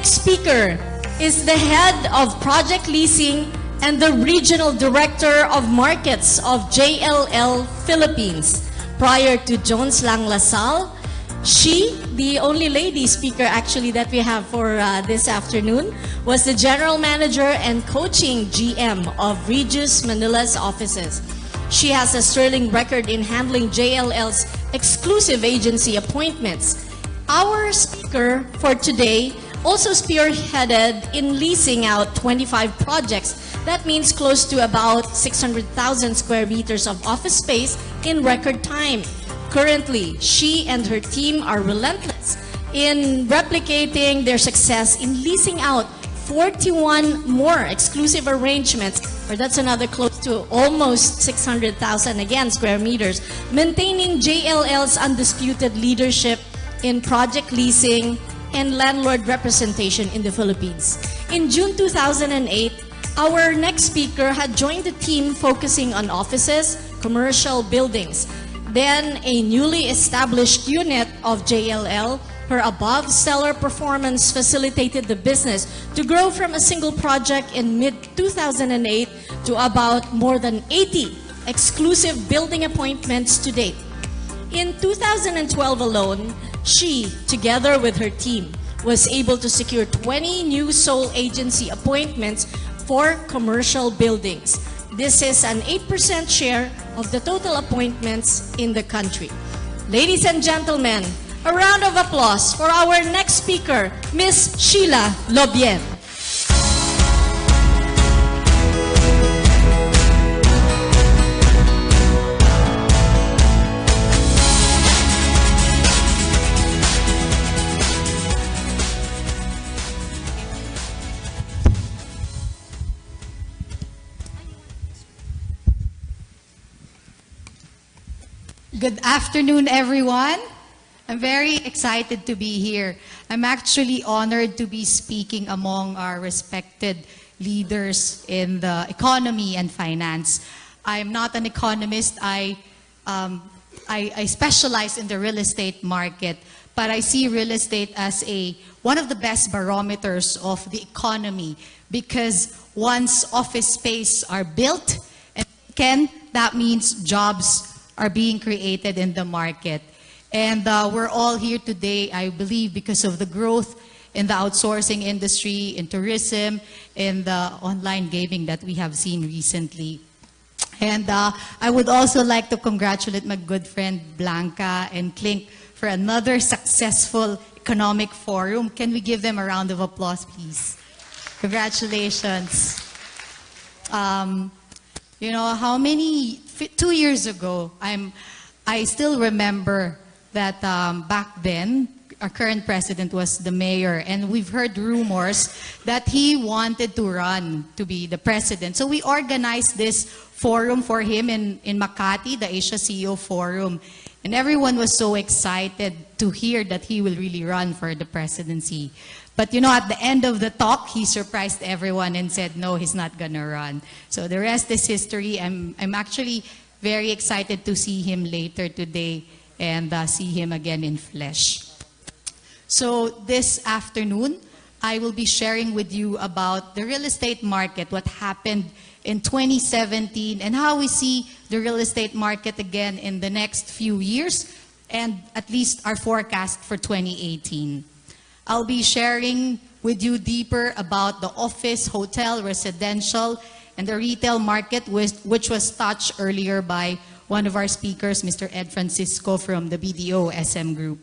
next speaker is the head of project leasing and the regional director of markets of JLL Philippines. Prior to Jones Lang Lasal, she, the only lady speaker actually that we have for this afternoon, was the general manager and coaching GM of Regus Manila's offices. She has a sterling record in handling JLL's exclusive agency appointments. Our speaker for today also spearheaded in leasing out 25 projects. That means close to about 600,000 square meters of office space in record time. Currently, she and her team are relentless in replicating their success in leasing out 41 more exclusive arrangements, or that's another close to almost 600,000 again square meters, maintaining JLL's undisputed leadership in project leasing and landlord representation in the Philippines. In June 2008, our next speaker had joined the team focusing on offices, commercial buildings. Then a newly established unit of JLL, her above stellar performance facilitated the business to grow from a single project in mid-2008 to about more than 80 exclusive building appointments to date. In 2012 alone, she, together with her team, was able to secure 20 new sole agency appointments for commercial buildings. This is an 8% share of the total appointments in the country. Ladies and gentlemen, a round of applause for our next speaker, Ms. Sheila Lobien. Good afternoon, everyone. I'm very excited to be here. I'm actually honored to be speaking among our respected leaders in the economy and finance. I'm not an economist. I specialize in the real estate market, but I see real estate as one of the best barometers of the economy, because once office space are built and that means jobs are being created in the market. And we're all here today, I believe, because of the growth in the outsourcing industry, in tourism, in the online gaming that we have seen recently. And I would also like to congratulate my good friend Blanca and Klink for another successful economic forum. Can we give them a round of applause, please? Congratulations. You know, 2 years ago, I still remember that back then, our current president was the mayor, and we've heard rumors that he wanted to run to be the president. So we organized this forum for him in Makati, the Asia CEO Forum. And everyone was so excited to hear that he will really run for the presidency. But you know, at the end of the talk, he surprised everyone and said, no, he's not gonna run. So the rest is history. I'm actually very excited to see him later today and see him again in flesh. So this afternoon, I will be sharing with you about the real estate market, what happened in 2017, and how we see the real estate market again in the next few years, and at least our forecast for 2018. I'll be sharing with you deeper about the office, hotel, residential, and the retail market, which was touched earlier by one of our speakers, Mr. Ed Francisco from the BDO SM Group.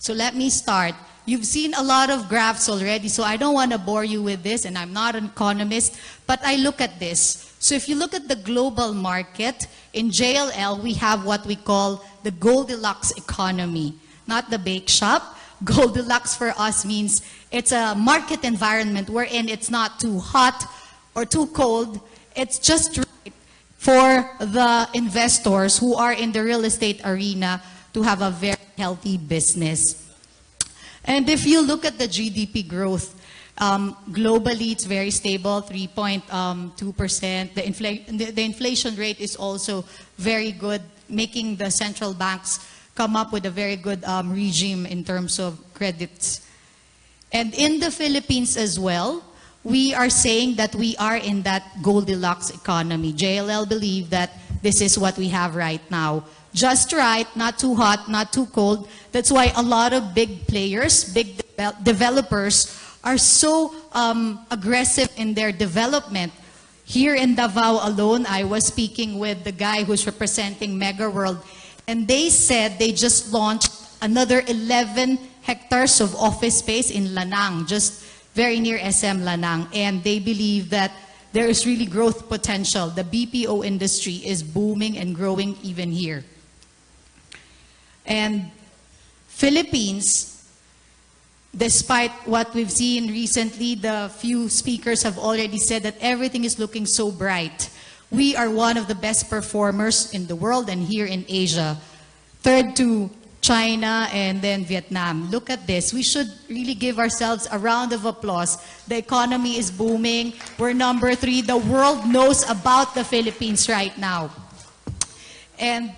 So let me start. You've seen a lot of graphs already, so I don't want to bore you with this, and I'm not an economist, but I look at this. So if you look at the global market, in JLL, we have what we call the Goldilocks economy, not the bake shop. Goldilocks for us means it's a market environment wherein it's not too hot or too cold. It's just right for the investors who are in the real estate arena to have a very healthy business. And if you look at the GDP growth, globally it's very stable, 3.2%. The inflation rate is also very good, making the central banks come up with a very good regime in terms of credits. And in the Philippines as well, we are saying that we are in that Goldilocks economy. JLL believe that this is what we have right now. Just right, not too hot, not too cold. That's why a lot of big players, big developers are so aggressive in their development. Here in Davao alone, I was speaking with the guy who's representing Mega World, and they said they just launched another 11 hectares of office space in Lanang, just very near SM Lanang, and they believe that there is really growth potential. The BPO industry is booming and growing even here. And Philippines, despite what we've seen recently, the few speakers have already said that everything is looking so bright. We are one of the best performers in the world and here in Asia. Third to China and then Vietnam. Look at this. We should really give ourselves a round of applause. The economy is booming. We're number 3. The world knows about the Philippines right now. And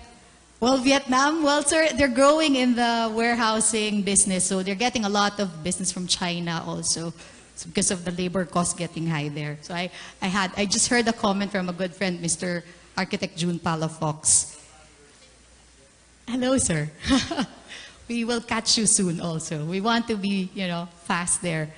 well, Vietnam, well, sir, they're growing in the warehousing business, so they're getting a lot of business from China also. It's because of the labor cost getting high there. So I just heard a comment from a good friend, Mr. Architect June Palafox. Hello, sir. We will catch you soon also. We want to be, fast there.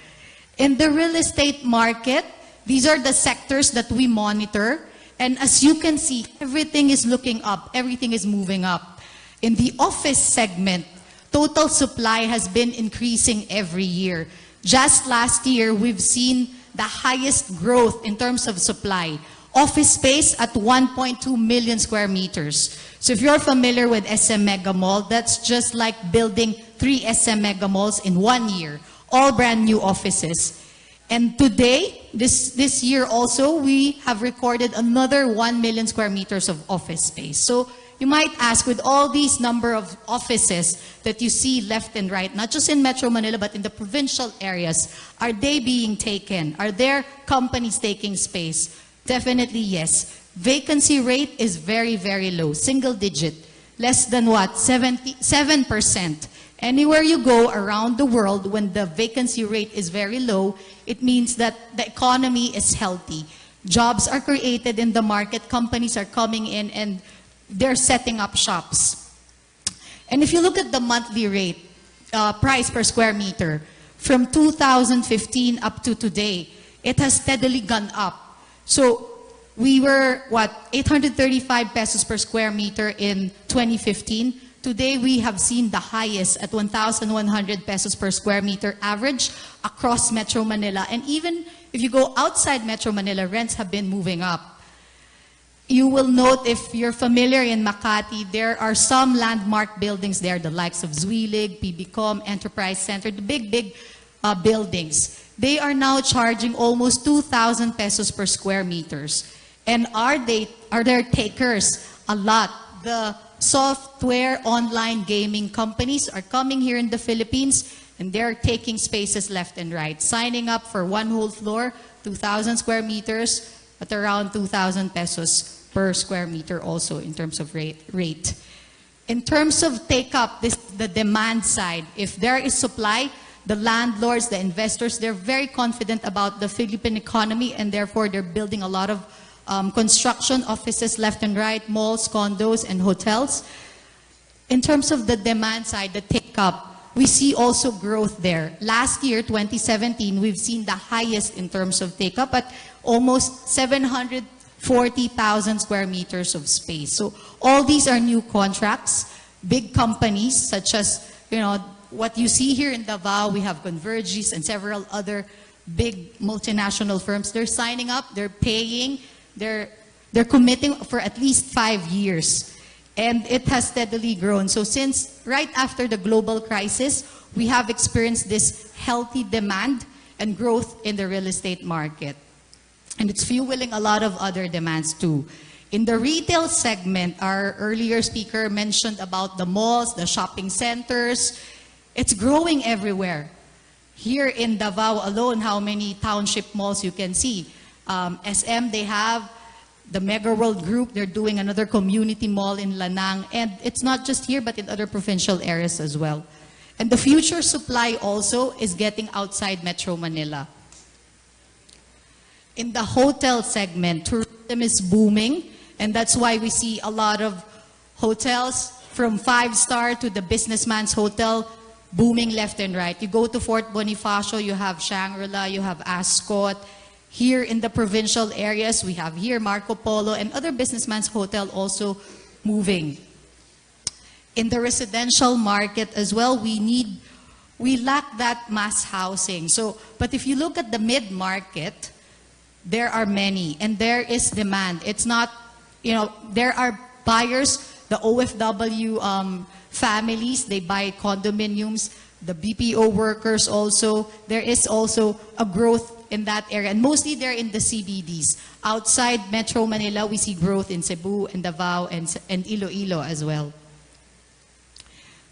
In the real estate market, these are the sectors that we monitor. And as you can see, everything is looking up. Everything is moving up. In the office segment, total supply has been increasing every year. Just last year, we've seen the highest growth in terms of supply. Office space at 1.2 million square meters. So if you're familiar with SM Mega Mall, that's just like building 3 SM Mega Malls in 1 year. All brand new offices. And today, this year also, we have recorded another 1 million square meters of office space. So you might ask, with all these number of offices that you see left and right, not just in Metro Manila, but in the provincial areas, are they being taken? Are there companies taking space? Definitely yes. Vacancy rate is very, very low, single digit, less than what? 77%. Anywhere you go around the world, when the vacancy rate is very low, it means that the economy is healthy. Jobs are created in the market, companies are coming in, and they're setting up shops. And if you look at the monthly rate, price per square meter, from 2015 up to today, it has steadily gone up. So we were, 835 pesos per square meter in 2015. Today, we have seen the highest at 1,100 pesos per square meter average across Metro Manila. And even if you go outside Metro Manila, rents have been moving up. You will note, if you're familiar in Makati, there are some landmark buildings there, the likes of Zuilig, PBCom, Enterprise Center, the big buildings. They are now charging almost 2,000 pesos per square meters. And are there takers? A lot. The software online gaming companies are coming here in the Philippines, and they're taking spaces left and right, signing up for one whole floor, 2,000 square meters, at around 2,000 pesos per square meter also in terms of rate. In terms of take-up, the demand side, if there is supply, the landlords, the investors, they're very confident about the Philippine economy, and therefore they're building a lot of construction, offices left and right, malls, condos, and hotels. In terms of the demand side, the take-up, we see also growth there. Last year, 2017, we've seen the highest in terms of take-up at almost 740,000 square meters of space. So all these are new contracts. Big companies such as, what you see here in Davao, we have Convergys and several other big multinational firms. They're signing up, they're paying, they're committing for at least 5 years. And it has steadily grown. So since right after the global crisis, we have experienced this healthy demand and growth in the real estate market. And it's fueling a lot of other demands too. In the retail segment, our earlier speaker mentioned about the malls, the shopping centers. It's growing everywhere. Here in Davao alone, how many township malls you can see. SM, they have the Mega World Group. They're doing another community mall in Lanang. And it's not just here, but in other provincial areas as well. And the future supply also is getting outside Metro Manila. In the hotel segment, tourism is booming, and that's why we see a lot of hotels from 5-star to the businessman's hotel booming left and right. You go to Fort Bonifacio, you have Shangri-La, you have Ascot. Here in the provincial areas, we have here Marco Polo and other businessman's hotel also moving. In the residential market as well, we lack that mass housing. But if you look at the mid-market, there are many, and there is demand. It's not, there are buyers, the OFW families, they buy condominiums, the BPO workers also. There is also a growth in that area, and mostly they're in the CBDs. Outside Metro Manila, we see growth in Cebu and Davao and Iloilo as well.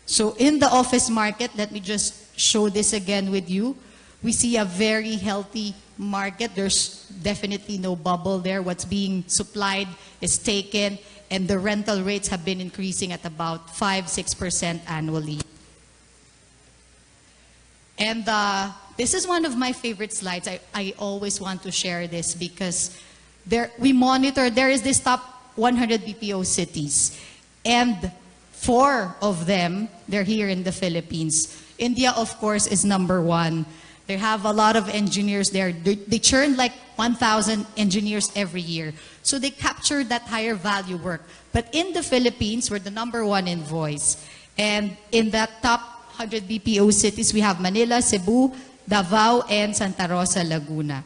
So in the office market, let me just show this again with you. We see a very healthy market. There's definitely no bubble there. What's being supplied is taken, and the rental rates have been increasing at about 5-6% annually. And this is one of my favorite slides. I always want to share this because we monitor, there is this top 100 BPO cities, and 4 of them, they're here in the Philippines. India, of course, is number 1. They have a lot of engineers there. They churn like 1,000 engineers every year. So they capture that higher value work. But in the Philippines, we're the number 1 in voice. And in that top 100 BPO cities, we have Manila, Cebu, Davao, and Santa Rosa, Laguna.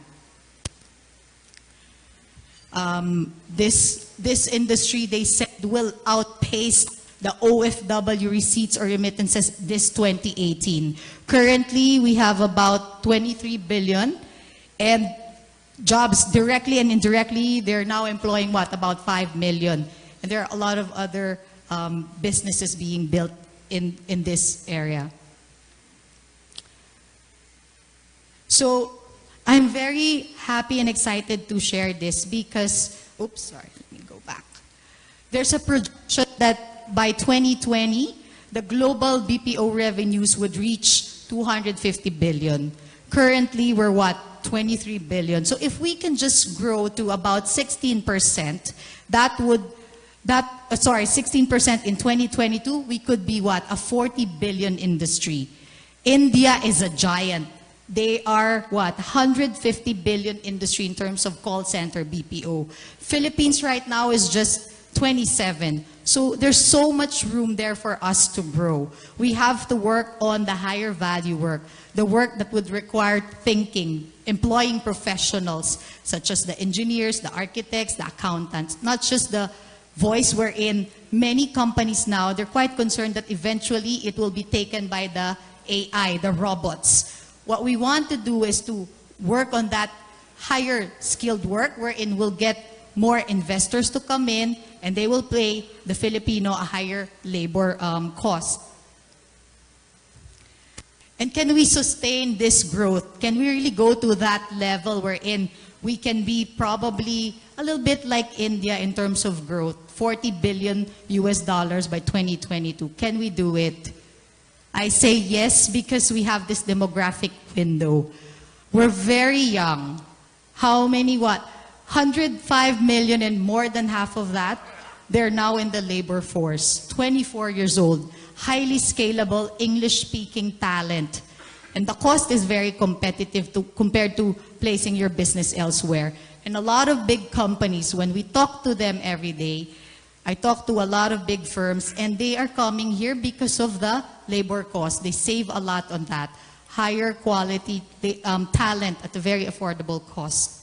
This industry, they said, will outpace the OFW receipts or remittances this 2018. Currently, we have about 23 billion, and jobs directly and indirectly, they're now employing what, about 5 million. And there are a lot of other businesses being built in this area. So I'm very happy and excited to share this because, oops, sorry, let me go back. There's a projection that by 2020, the global BPO revenues would reach 250 billion. Currently, we're what? 23 billion. So if we can just grow to about 16%, 16% in 2022, we could be what? A 40 billion industry. India is a giant. They are what? 150 billion industry in terms of call center BPO. Philippines right now is just 27. So there's so much room there for us to grow. We have to work on the higher value work, the work that would require thinking, employing professionals such as the engineers, the architects, the accountants, not just the voice wherein many companies now, they're quite concerned that eventually it will be taken by the AI, the robots. What we want to do is to work on that higher skilled work wherein we'll get more investors to come in and they will pay the Filipino a higher labor cost. And can we sustain this growth? Can we really go to that level wherein we can be probably a little bit like India in terms of growth, $40 billion by 2022? Can we do it? I say yes because we have this demographic window. We're very young. How many what? 105 million, and more than half of that, they're now in the labor force. 24 years old, highly scalable, English-speaking talent. And the cost is very competitive compared to placing your business elsewhere. And a lot of big companies, when we talk to them every day, I talk to a lot of big firms, and they are coming here because of the labor cost. They save a lot on that. Higher quality talent at a very affordable cost.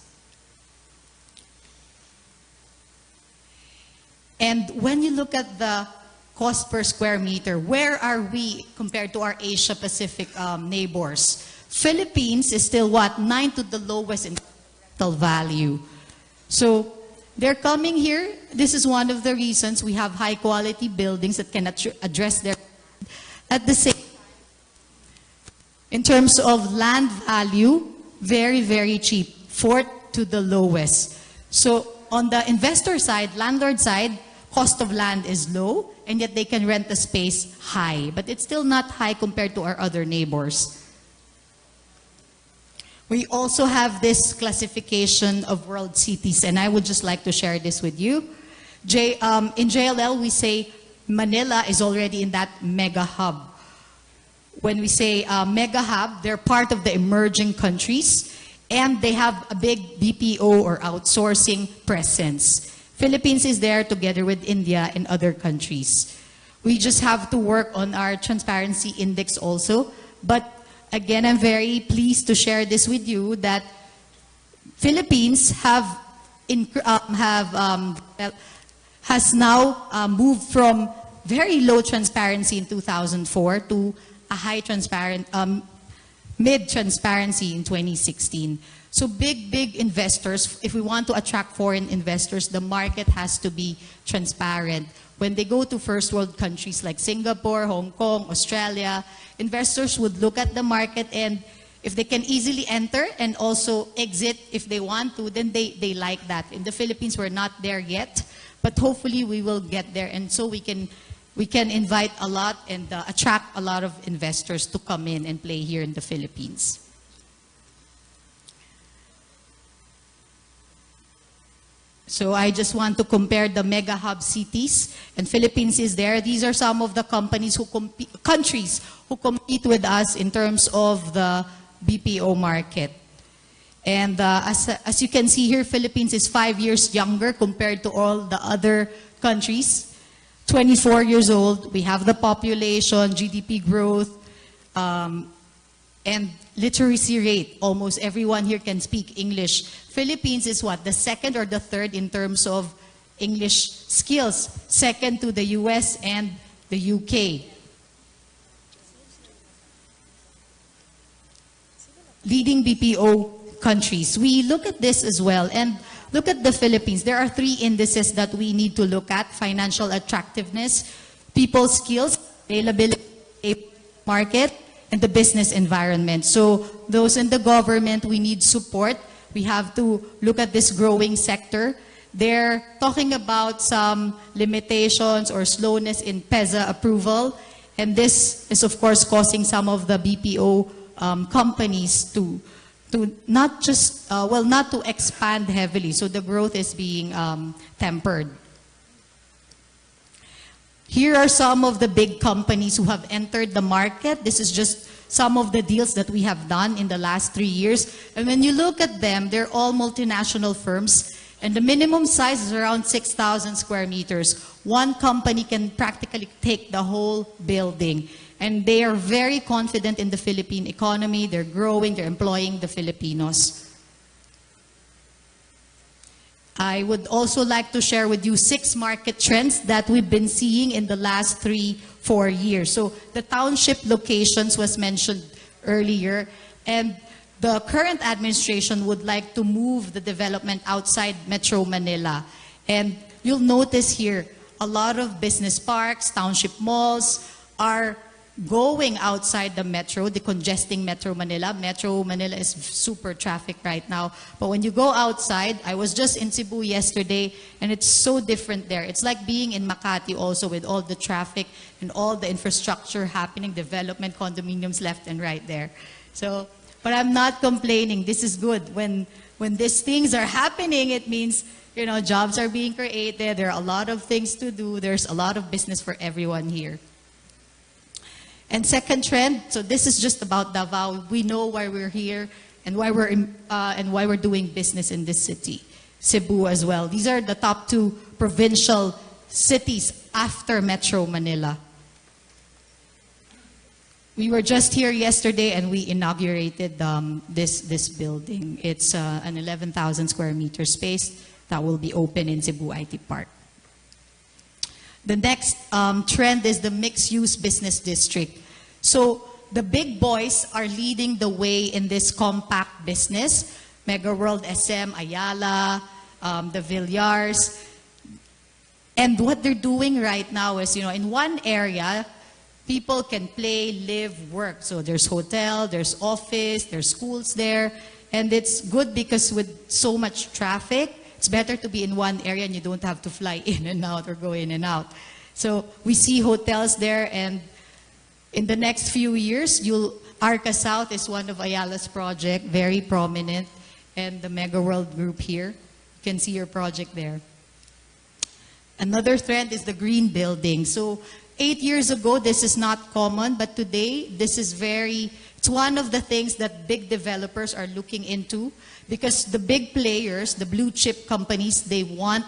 And when you look at the cost per square meter, where are we compared to our Asia Pacific neighbors? Philippines is still what? 9 to the lowest in rental value. So they're coming here. This is one of the reasons we have high quality buildings that can address their at the same time. In terms of land value, very, very cheap, 4th to the lowest. So on the investor side, landlord side, cost of land is low, and yet they can rent the space high. But it's still not high compared to our other neighbors. We also have this classification of world cities, and I would just like to share this with you. In JLL, we say Manila is already in that mega hub. When we say mega hub, they're part of the emerging countries, and they have a big BPO or outsourcing presence. Philippines is there together with India and other countries. We just have to work on our transparency index also. But again, I'm very pleased to share this with you that Philippines has now moved from very low transparency in 2004 to a high mid-transparency in 2016. So big investors, if we want to attract foreign investors, the market has to be transparent. When they go to first world countries like Singapore, Hong Kong, Australia, investors would look at the market, and if they can easily enter and also exit if they want to, then they like that. In the Philippines, we're not there yet, but hopefully we will get there, and so we can invite a lot and attract a lot of investors to come in and play here in the Philippines. So I just want to compare the mega hub cities, and Philippines is there. These are some of the countries who compete with us in terms of the BPO market. And as you can see here, Philippines is 5 years younger compared to all the other countries. 24 years old, we have the population, GDP growth, and literacy rate. Almost everyone here can speak English. Philippines is what? The second or the third in terms of English skills. Second to the US and the UK. Leading BPO countries. We look at this as well, and look at the Philippines. There are 3 indices that we need to look at: financial attractiveness, people skills, availability, market, and the business environment. So those in the government, we need support. We have to look at this growing sector. They're talking about some limitations or slowness in PEZA approval. And this is, of course, causing some of the BPO companies to not just, not to expand heavily. So the growth is being tempered. Here are some of the big companies who have entered the market. This is just some of the deals that we have done in the last 3 years. And when you look at them, they're all multinational firms. And the minimum size is around 6,000 square meters. One company can practically take the whole building. And they are very confident in the Philippine economy. They're growing, they're employing the Filipinos. I would also like to share with you 6 market trends that we've been seeing in the last 3-4 years. So the township locations was mentioned earlier, and the current administration would like to move the development outside Metro Manila. And you'll notice here, a lot of business parks, township malls are going outside the metro, decongesting Metro Manila. Metro Manila is super traffic right now. But when you go outside, I was just in Cebu yesterday, and it's so different there. It's like being in Makati also, with all the traffic and all the infrastructure happening, development, condominiums left and right there. So, but I'm not complaining. This is good. When these things are happening, it means, you know, jobs are being created. There are a lot of things to do. There's a lot of business for everyone here. And second trend, so this is just about Davao. We know why we're here and why we're doing business in this city. Cebu as well. These are the top 2 provincial cities after Metro Manila. We were just here yesterday and we inaugurated this building. It's an 11,000 square meter space that will be open in Cebu IT Park. The next trend is the mixed-use business district. So the big boys are leading the way in this compact business. Mega World, SM, Ayala, the Villars. And what they're doing right now is, you know, in one area, people can play, live, work. So there's hotel, there's office, there's schools there. And it's good because with so much traffic, it's better to be in one area and you don't have to fly in and out or go in and out. So we see hotels there, and in the next few years, Arca South is one of Ayala's project, very prominent, and the Mega World Group here. You can see your project there. Another trend is the green building. So 8 years ago, this is not common, but today, it's one of the things that big developers are looking into, because the big players, the blue chip companies, they want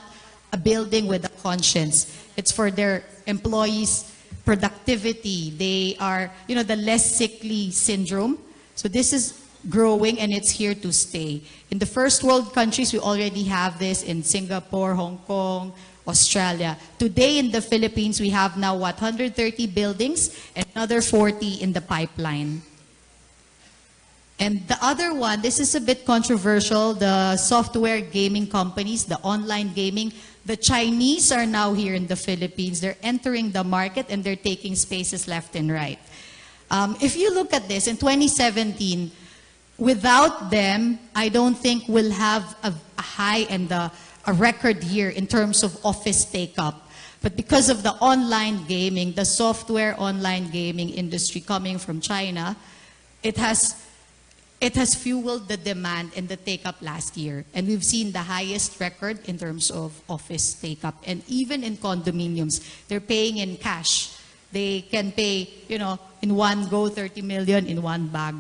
a building with a conscience. It's for their employees' productivity. They are, the less sickly syndrome. So this is growing, and it's here to stay. In the first world countries, we already have this in Singapore, Hong Kong, Australia. Today in the Philippines, we have now 130 buildings and another 40 in the pipeline. And the other one, this is a bit controversial, the software gaming companies, the online gaming. The Chinese are now here in the Philippines. They're entering the market and they're taking spaces left and right. If you look at this, in 2017, without them, I don't think we'll have a high and a record year in terms of office take-up. But because of the online gaming, the software online gaming industry coming from China, it has fueled the demand and the take-up last year. And we've seen the highest record in terms of office take-up. And even in condominiums, they're paying in cash. They can pay, in one go, 30 million in one bag.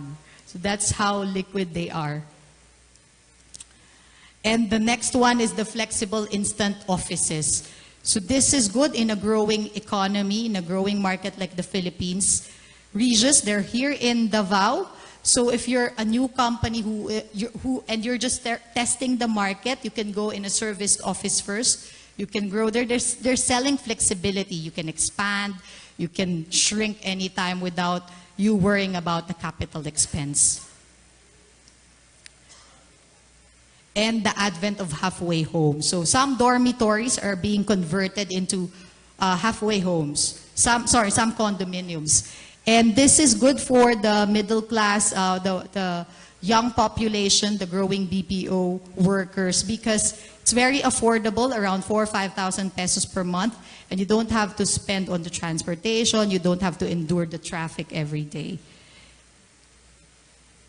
So that's how liquid they are. And the next one is the flexible instant offices. So this is good in a growing economy, in a growing market like the Philippines. Regis, they're here in Davao. So if you're a new company and you're just testing the market, you can go in a serviced office first. You can grow there. They're selling flexibility. You can expand. You can shrink anytime without you worrying about the capital expense. And the advent of halfway homes. So some dormitories are being converted into halfway homes. Some condominiums. And this is good for the middle class, the young population, the growing BPO workers, because it's very affordable, around 4,000 or 5,000 pesos per month, and you don't have to spend on the transportation, you don't have to endure the traffic every day.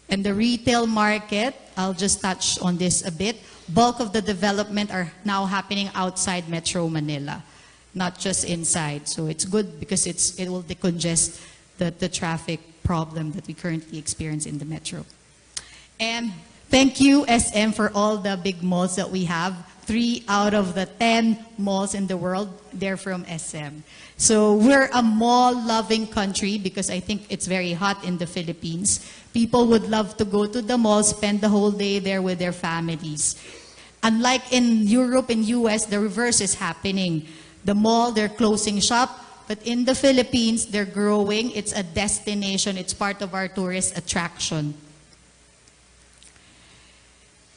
And the retail market, I'll just touch on this a bit. Bulk of the development are now happening outside Metro Manila, not just inside. So it's good because it will decongest the traffic problem that we currently experience in the metro. And thank you, SM, for all the big malls that we have. 3 out of the 10 malls in the world, they're from SM. So we're a mall-loving country because I think it's very hot in the Philippines. People would love to go to the mall, spend the whole day there with their families. Unlike in Europe and US, the reverse is happening. The mall, they're closing shop. But in the Philippines, they're growing. It's a destination. It's part of our tourist attraction.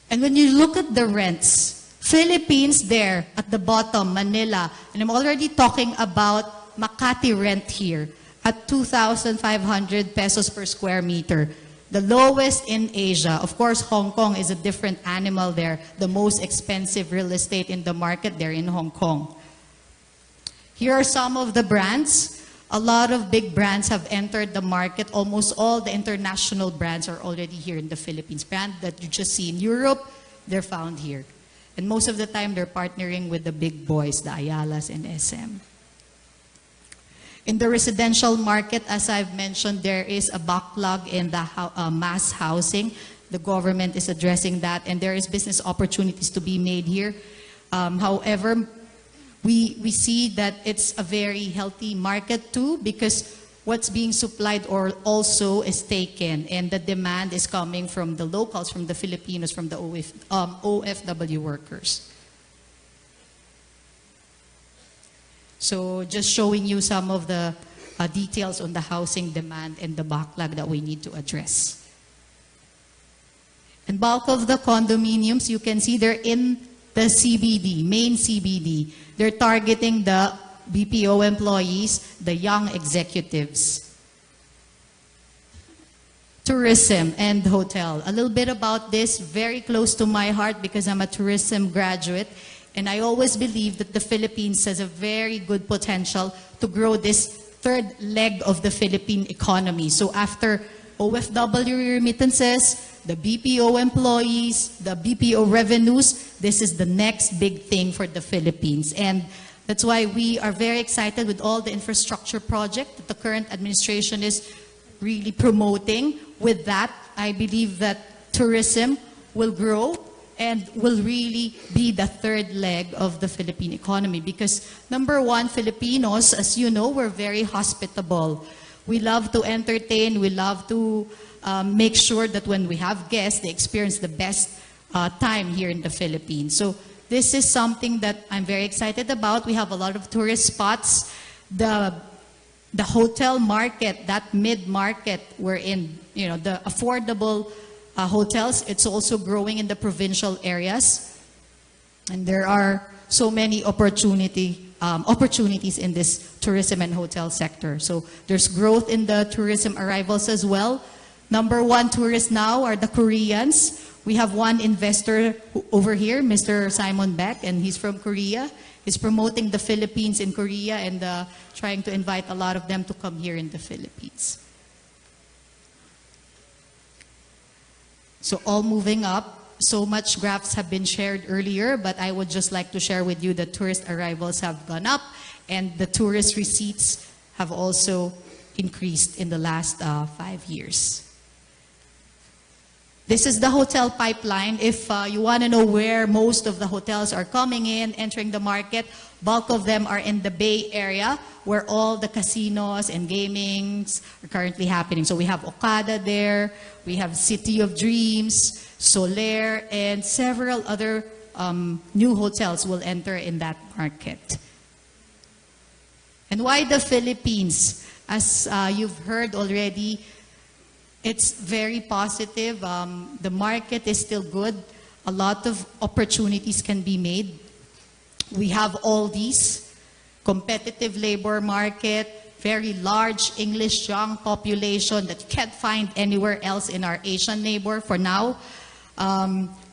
And when you look at the rents, Philippines there at the bottom, Manila, and I'm already talking about Makati rent here at 2,500 pesos per square meter. The lowest in Asia. Of course, Hong Kong is a different animal there. The most expensive real estate in the market there in Hong Kong. Here are some of the brands. A lot of big brands have entered the market. Almost all the international brands are already here in the Philippines. Brands that you just see in Europe, they're found here. And most of the time, they're partnering with the big boys, the Ayalas and SM. In the residential market, as I've mentioned, there is a backlog in the mass housing. The government is addressing that, and there is business opportunities to be made here. However, we see that it's a very healthy market too, because what's being supplied or also is taken, and the demand is coming from the locals, from the Filipinos, from the OFW workers. So just showing you some of the details on the housing demand and the backlog that we need to address. And bulk of the condominiums, you can see they're in the CBD, main CBD. They're targeting the BPO employees, the young executives. tourism and hotel. A little bit about this, very close to my heart because I'm a tourism graduate, and I always believe that the Philippines has a very good potential to grow this third leg of the Philippine economy. So after OFW remittances, the BPO employees, the BPO revenues, this is the next big thing for the Philippines. And that's why we are very excited with all the infrastructure project that the current administration is really promoting. With that, I believe that tourism will grow and will really be the third leg of the Philippine economy. Because number one, Filipinos, as you know, we're very hospitable. We love to entertain, we love to make sure that when we have guests, they experience the best time here in the Philippines. So this is something that I'm very excited about. We have a lot of tourist spots. The hotel market, that mid-market we're in, you know, the affordable hotels, it's also growing in the provincial areas. And there are so many opportunities in this tourism and hotel sector. So there's growth in the tourism arrivals as well. Number one tourists now are the Koreans. We have one investor over here, Mr. Simon Beck, and he's from Korea. He's promoting the Philippines in Korea and trying to invite a lot of them to come here in the Philippines. So all moving up. So much graphs have been shared earlier, but I would just like to share with you that tourist arrivals have gone up and the tourist receipts have also increased in the last 5 years. This is the hotel pipeline. If you want to know where most of the hotels are coming in, entering the market, bulk of them are in the Bay Area, where all the casinos and gamings are currently happening. So we have Okada there, we have City of Dreams, Soler, and several other new hotels will enter in that market. And why the Philippines? As you've heard already, it's very positive. The market is still good. A lot of opportunities can be made. We have all these. Competitive labor market, very large English young population that you can't find anywhere else in our Asian neighbor for now.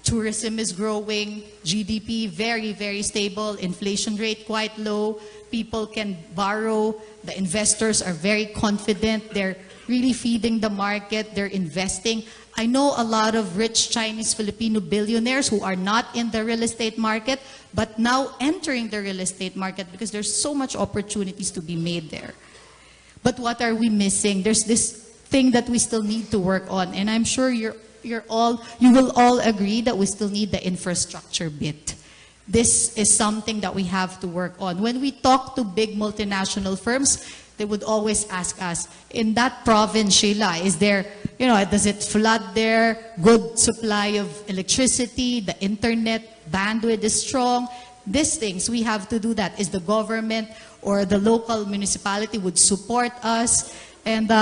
Tourism is growing. GDP very, very stable. Inflation rate quite low. People can borrow. The investors are very confident. They're really feeding the market, they're investing. I know a lot of rich Chinese Filipino billionaires who are not in the real estate market, but now entering the real estate market because there's so much opportunities to be made there. But what are we missing? There's this thing that we still need to work on, and I'm sure you will all agree that we still need the infrastructure bit. This is something that we have to work on. When we talk to big multinational firms, they would always ask us, in that province, Sheila, is there, you know, does it flood there? Good supply of electricity, the internet, bandwidth is strong. These things, we have to do that. Is the government or the local municipality would support us? And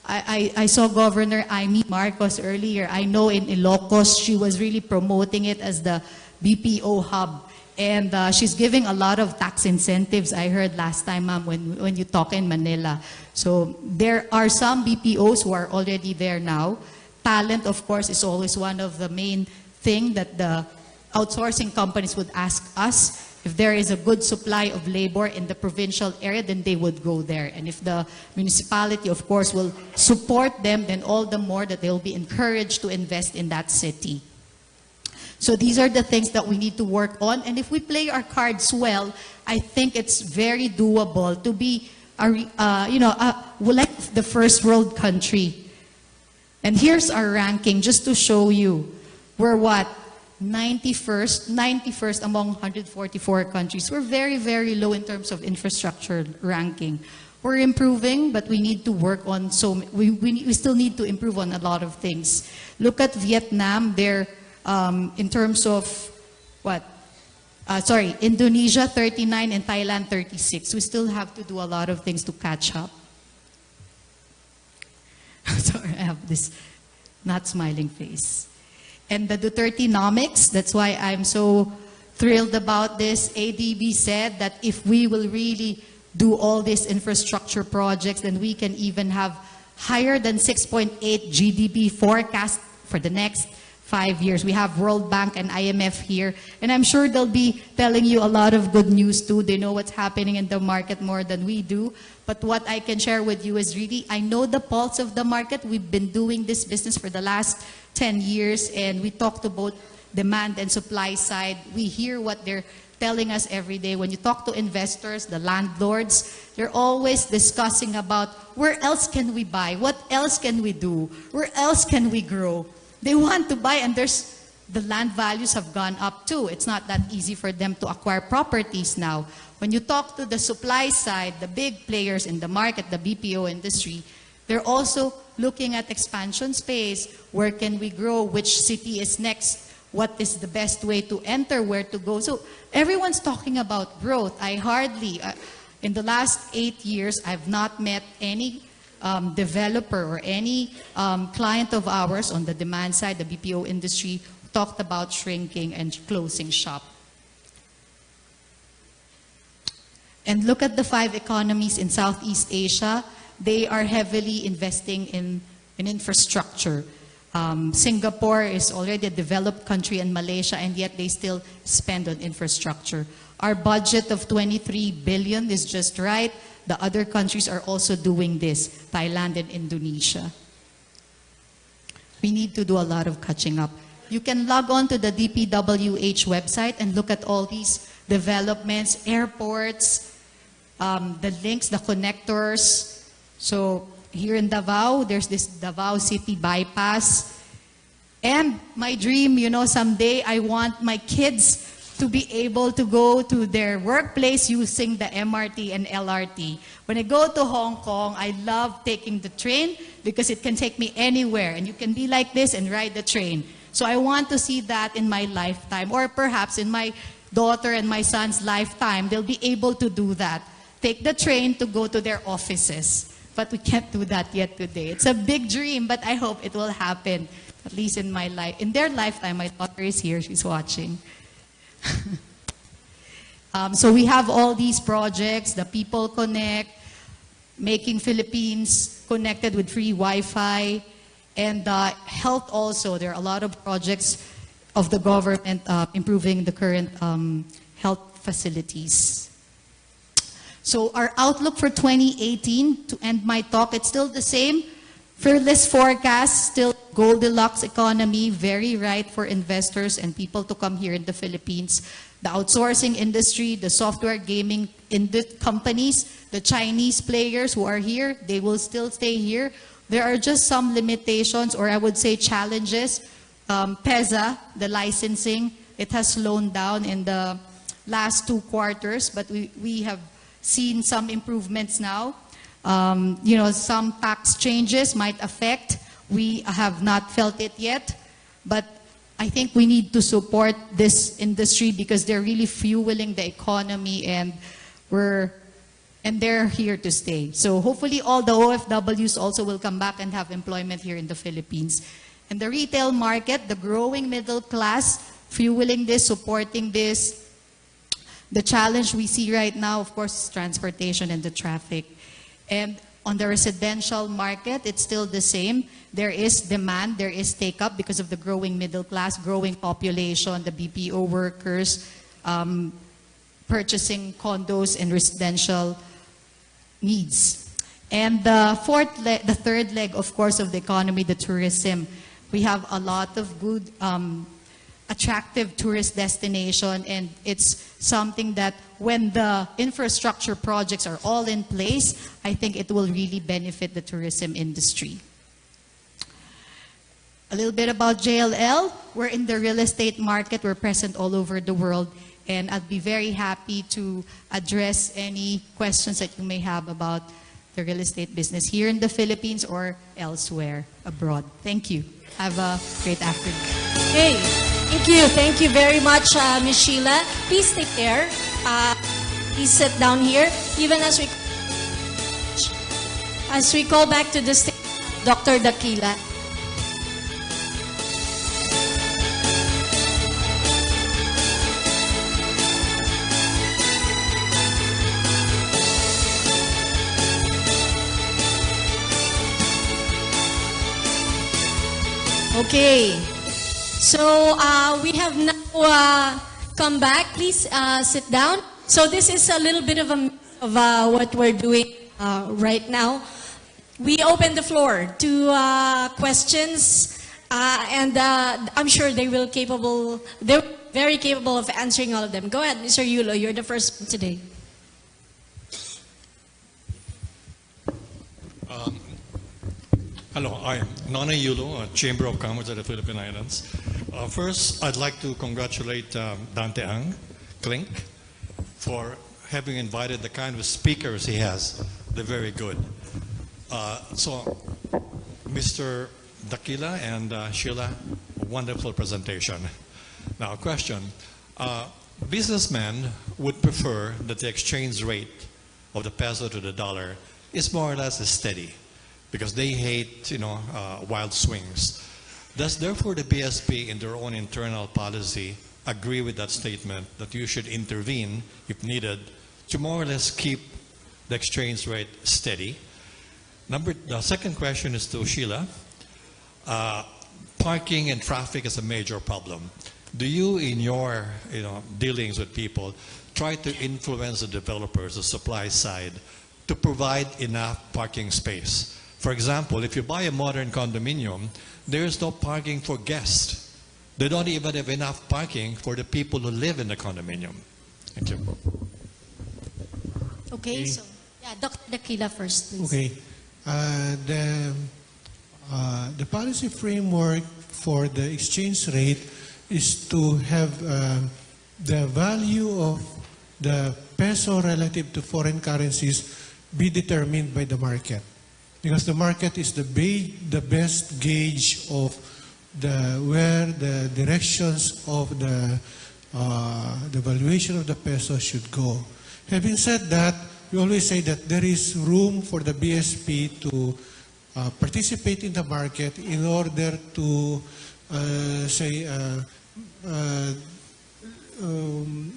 I saw Governor Amy Marcos earlier. I know in Ilocos, she was really promoting it as the BPO hub. And she's giving a lot of tax incentives, I heard last time, ma'am, when you talk in Manila. So there are some BPOs who are already there now. Talent, of course, is always one of the main thing that the outsourcing companies would ask us. If there is a good supply of labor in the provincial area, then they would go there. And if the municipality, of course, will support them, then all the more that they'll be encouraged to invest in that city. So these are the things that we need to work on. And if we play our cards well, I think it's very doable to be, like the first world country. And here's our ranking, just to show you. We're what? 91st among 144 countries. We're very, very low in terms of infrastructure ranking. We're improving, but we need to work on we still need to improve on a lot of things. Look at Vietnam. They're in terms of Indonesia 39 and Thailand 36. We still have to do a lot of things to catch up. Sorry, I have this not smiling face. And the Dutertenomics, that's why I'm so thrilled about this. ADB said that if we will really do all these infrastructure projects, then we can even have higher than 6.8 GDP forecast for the next 5 years. We have World Bank and IMF here, and I'm sure they'll be telling you a lot of good news too. They know what's happening in the market more than we do. But what I can share with you is really, I know the pulse of the market. We've been doing this business for the last 10 years, and we talk to both demand and supply side. We hear what they're telling us every day. When you talk to investors, the landlords, they're always discussing about where else can we buy? What else can we do? Where else can we grow? They want to buy, and the land values have gone up too. It's not that easy for them to acquire properties now. When you talk to the supply side, the big players in the market, the BPO industry, they're also looking at expansion space. Where can we grow? Which city is next? What is the best way to enter? Where to go? So everyone's talking about growth. I hardly, in the last 8 years, I've not met any developer or any client of ours on the demand side, the BPO industry, talked about shrinking and closing shop. And look at the 5 economies in Southeast Asia. They are heavily investing in infrastructure. Singapore is already a developed country, and Malaysia, and yet they still spend on infrastructure. Our budget of 23 billion is just right. The other countries are also doing this, Thailand and Indonesia. We need to do a lot of catching up. You can log on to the DPWH website and look at all these developments, airports, the links, the connectors. So here in Davao, there's this Davao City bypass. And my dream, you know, someday I want my kids to be able to go to their workplace using the MRT and LRT. When I go to Hong Kong, I love taking the train because it can take me anywhere. And you can be like this and ride the train. So I want to see that in my lifetime, or perhaps in my daughter and my son's lifetime, they'll be able to do that. Take the train to go to their offices. But we can't do that yet today. It's a big dream, but I hope it will happen, at least in my life. In their lifetime, my daughter is here, she's watching. So we have all these projects, the People Connect, making Philippines connected with free Wi-Fi, and health also. There are a lot of projects of the government improving the current health facilities. So our outlook for 2018, to end my talk, it's still the same. Fearless forecast, still Goldilocks economy, very right for investors and people to come here in the Philippines. The outsourcing industry, the software gaming companies, the Chinese players who are here, they will still stay here. There are just some limitations, or I would say challenges. PEZA, the licensing, it has slowed down in the last 2 quarters, but we have seen some improvements now. You know, some tax changes might affect. We have not felt it yet, but I think we need to support this industry because they're really fueling the economy, and they're here to stay. So hopefully all the OFWs also will come back and have employment here in the Philippines. And the retail market, the growing middle class, fueling this, supporting this. The challenge we see right now, of course, is transportation and the traffic. And on the residential market, it's still the same. There is demand, there is take-up because of the growing middle class, growing population, the BPO workers, purchasing condos and residential needs. And the third leg, of course, of the economy, the tourism. We have a lot of good attractive tourist destination, and it's something that when the infrastructure projects are all in place, I think it will really benefit the tourism industry. A little bit about JLL. We're in the real estate market. We're present all over the world, and I'd be very happy to address any questions that you may have about the real estate business here in the Philippines or elsewhere abroad. Thank you. Have a great afternoon. Hey, thank you. Thank you very much, Ms. Sheila. Please take care. Please sit down here. Even as we call back to the stage, Dr. Dakila. Okay. So we have now come back. Please sit down. So this is a little bit of what we're doing right now. We open the floor to questions, and I'm sure they're very capable of answering all of them. Go ahead, Mr. Yulo. You're the first today. Hello, I am Nana Yulo, Chamber of Commerce at the Philippine Islands. First, I'd like to congratulate Dante Ang, Klink, for having invited the kind of speakers he has. They're very good. So, Mr. Dakila and Sheila, wonderful presentation. Now, a question. Businessmen would prefer that the exchange rate of the peso to the dollar is more or less steady, because they hate, wild swings. Does therefore the BSP in their own internal policy agree with that statement that you should intervene if needed to more or less keep the exchange rate steady? The second question is to Sheila. Parking and traffic is a major problem. Do you, in your dealings with people, try to influence the developers, the supply side, to provide enough parking space? For example, if you buy a modern condominium, there is no parking for guests. They don't even have enough parking for the people who live in the condominium. Thank you. Okay, so yeah, Dr. Dakila first, please. Okay. The policy framework for the exchange rate is to have the value of the peso relative to foreign currencies be determined by the market. Because the market is the best gauge of where the directions of the valuation of the peso should go. Having said that, we always say that there is room for the BSP to participate in the market in order to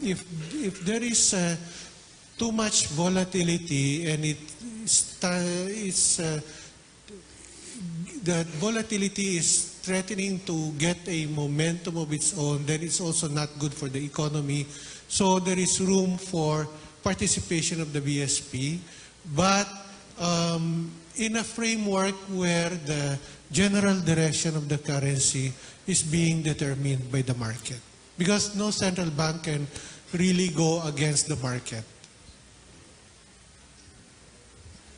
if there is too much volatility and that volatility is threatening to get a momentum of its own, then it's also not good for the economy. So there is room for participation of the BSP, but in a framework where the general direction of the currency is being determined by the market. Because no central bank can really go against the market.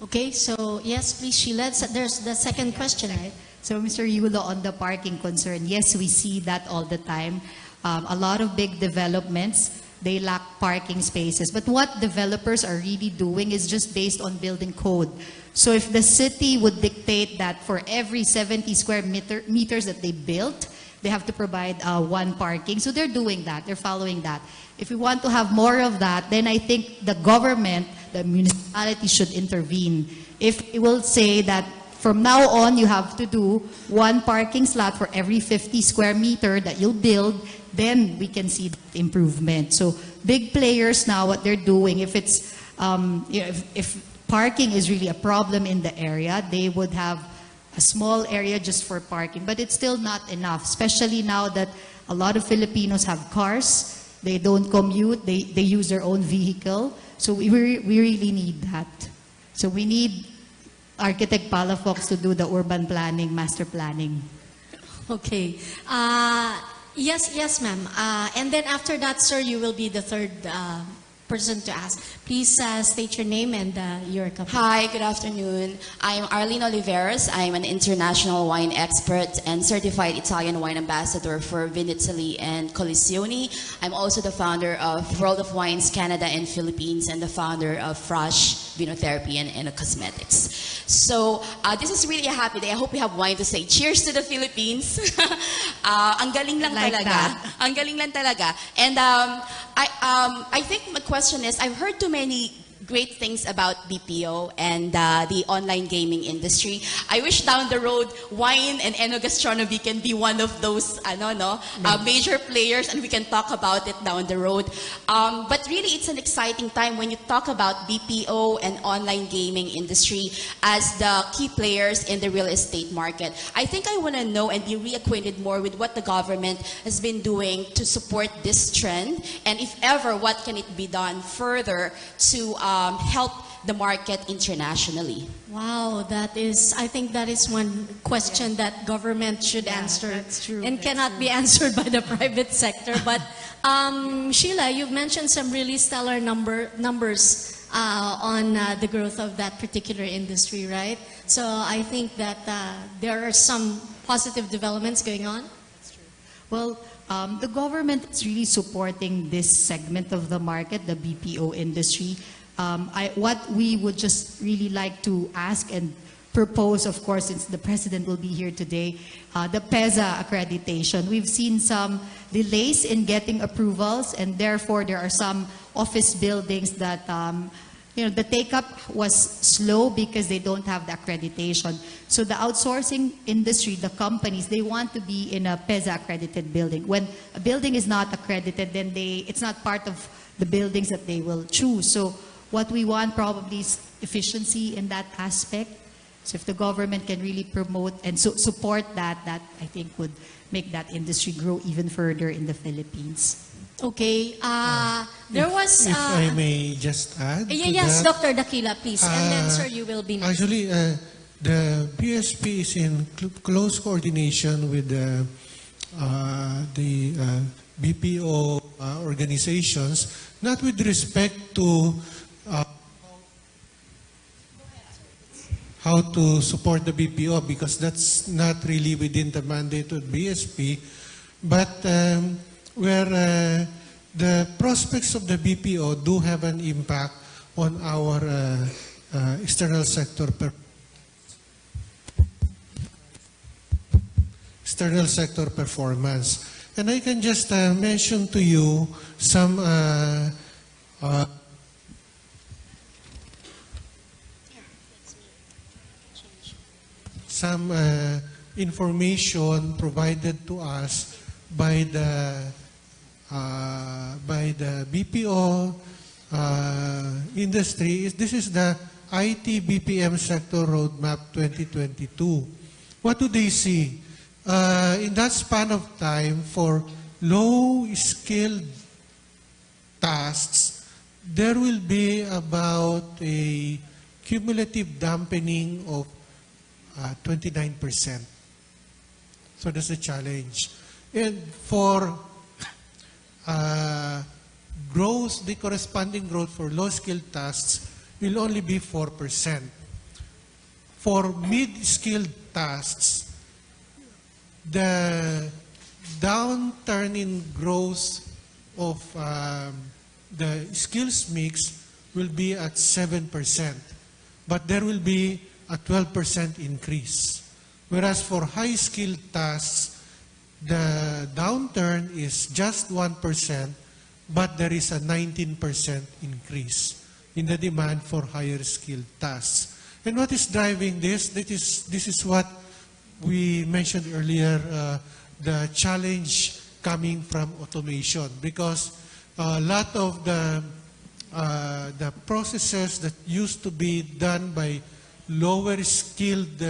Okay, so yes, please, Sheila. There's the second question. Right. So, Mr. Yulo, on the parking concern, yes, we see that all the time. A lot of big developments, they lack parking spaces. But what developers are really doing is just based on building code. So if the city would dictate that for every 70 square meters that they built, they have to provide one parking. So they're doing that. They're following that. If we want to have more of that, then I think the government, the municipality should intervene. If it will say that from now on, you have to do one parking slot for every 50 square meter that you'll build, then we can see improvement. So big players now, what they're doing, if it's if parking is really a problem in the area, they would have a small area just for parking, but it's still not enough, especially now that a lot of Filipinos have cars. They don't commute, they use their own vehicle. So we really need that. So we need Architect Palafox to do the urban planning, master planning. Okay. Yes, ma'am. And then after that, sir, you will be the third person to ask. Please state your name and your company. Hi, good afternoon. I'm Arlene Oliveros. I'm an international wine expert and certified Italian wine ambassador for Vinitaly and Collezioni. I'm also the founder of World of Wines Canada and Philippines and the founder of Frosh Vinotherapy and Cosmetics. So this is really a happy day. I hope we have wine to say. Cheers to the Philippines. Ang galing lang Like talaga. that. Ang galing lang talaga. And I think my question is, I've heard too many great things about BPO and the online gaming industry. I wish down the road, wine and enogastronomy can be one of those major players, and we can talk about it down the road. But really, it's an exciting time when you talk about BPO and online gaming industry as the key players in the real estate market. I think I want to know and be reacquainted more with what the government has been doing to support this trend, and if ever, what can it be done further to help the market internationally? Wow, I think that is one question that government should answer that's true, and that's cannot be answered by the private sector. But Sheila, you've mentioned some really stellar numbers on the growth of that particular industry, right? So I think that there are some positive developments going on. Well, the government is really supporting this segment of the market, the BPO industry. What we would just really like to ask and propose, of course, since the President will be here today, the PEZA accreditation. We've seen some delays in getting approvals, and therefore there are some office buildings that the take-up was slow because they don't have the accreditation. So the outsourcing industry, the companies, they want to be in a PEZA accredited building. When a building is not accredited, then it's not part of the buildings that they will choose. So what we want probably is efficiency in that aspect. So if the government can really promote and support that I think would make that industry grow even further in the Philippines. Okay. There was... if I may just add to yes, that. Dr. Dakila, please. And then, sir, you will be next. Actually, the BSP is in close coordination with the BPO organizations, not with respect to how to support the BPO, because that's not really within the mandate of BSP, but where the prospects of the BPO do have an impact on our external sector performance. And I can just mention to you some information provided to us by the BPO industry. This is the IT BPM Sector Roadmap 2022. What do they see? In that span of time, for low-skilled tasks, there will be about a cumulative dampening of 29%. So that's a challenge. And for growth, the corresponding growth for low-skilled tasks will only be 4%. For mid-skilled tasks, the downturn in growth of the skills mix will be at 7%, but there will be a 12% increase. Whereas for high-skilled tasks, the downturn is just 1%, but there is a 19% increase in the demand for higher skilled tasks. And what is driving this? This is what we mentioned earlier, the challenge coming from automation, because a lot of the processes that used to be done by lower skilled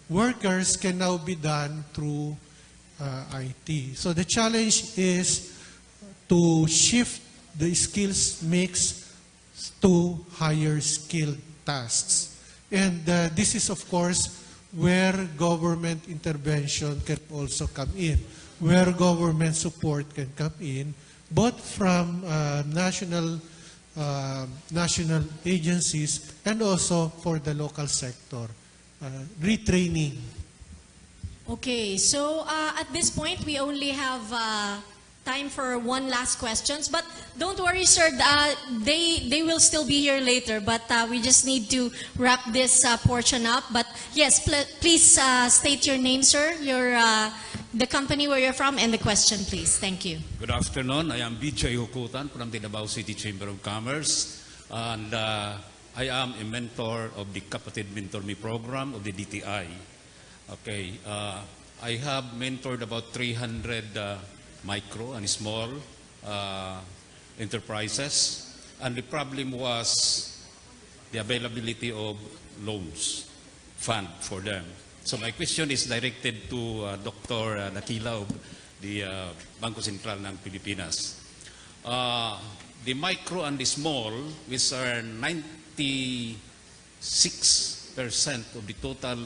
workers can now be done through IT. So the challenge is to shift the skills mix to higher skilled tasks. And this is, of course, where government intervention can also come in, where government support can come in, both from national agencies and also for the local sector. Retraining. Okay, so at this point, we only have time for one last questions. But don't worry, sir, they will still be here later. But we just need to wrap this portion up. But yes, please state your name, sir, the company where you're from, and the question, please. Thank you. Good afternoon. I am BJ Hukutan from the Davao City Chamber of Commerce. And I am a mentor of the Kapatid Mentor Me program of the DTI. Okay, I have mentored about 300 micro and small enterprises, and the problem was the availability of loans, fund for them. So my question is directed to Dr. Dakila of the Bangko Sentral ng Pilipinas. The micro and the small, which are 96% of the total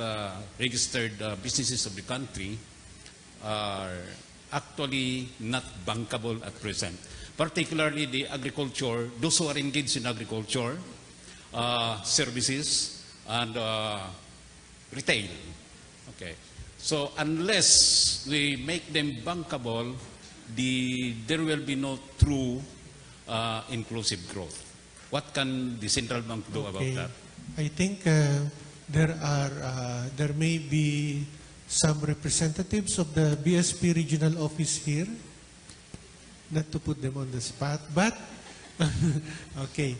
registered businesses of the country, are actually not bankable at present. Particularly the agriculture, those who are engaged in agriculture, services, and retail. Okay. So unless we make them bankable, there will be no true inclusive growth. What can the central bank do about that? I think there may be some representatives of the BSP regional office here. Not to put them on the spot, but okay.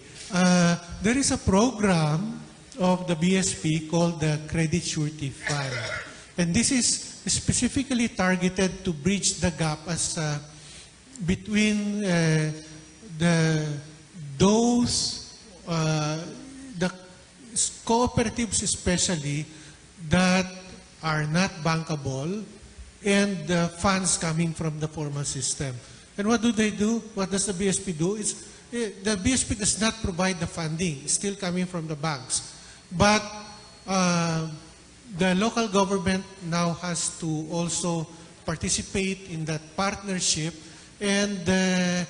There is a program of the BSP called the Credit Surety Fund. And this is specifically targeted to bridge the gap as between the cooperatives especially that are not bankable and the funds coming from the formal system. And what do they do? What does the BSP do? The BSP does not provide the funding. It's still coming from the banks. But the local government now has to also participate in that partnership, and there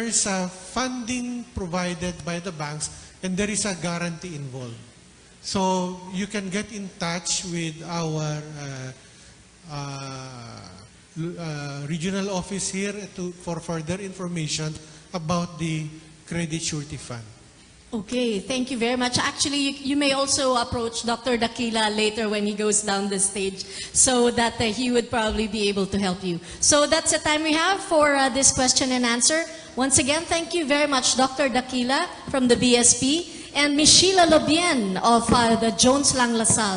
is a funding provided by the banks, and there is a guarantee involved. So you can get in touch with our regional office here for further information about the Credit Surety Fund. Okay, thank you very much. Actually, you may also approach Dr. Dakila later when he goes down the stage so that he would probably be able to help you. So that's the time we have for this question and answer. Once again, thank you very much, Dr. Dakila from the BSP and Ms. Sheila Lobien of the Jones Lang LaSalle.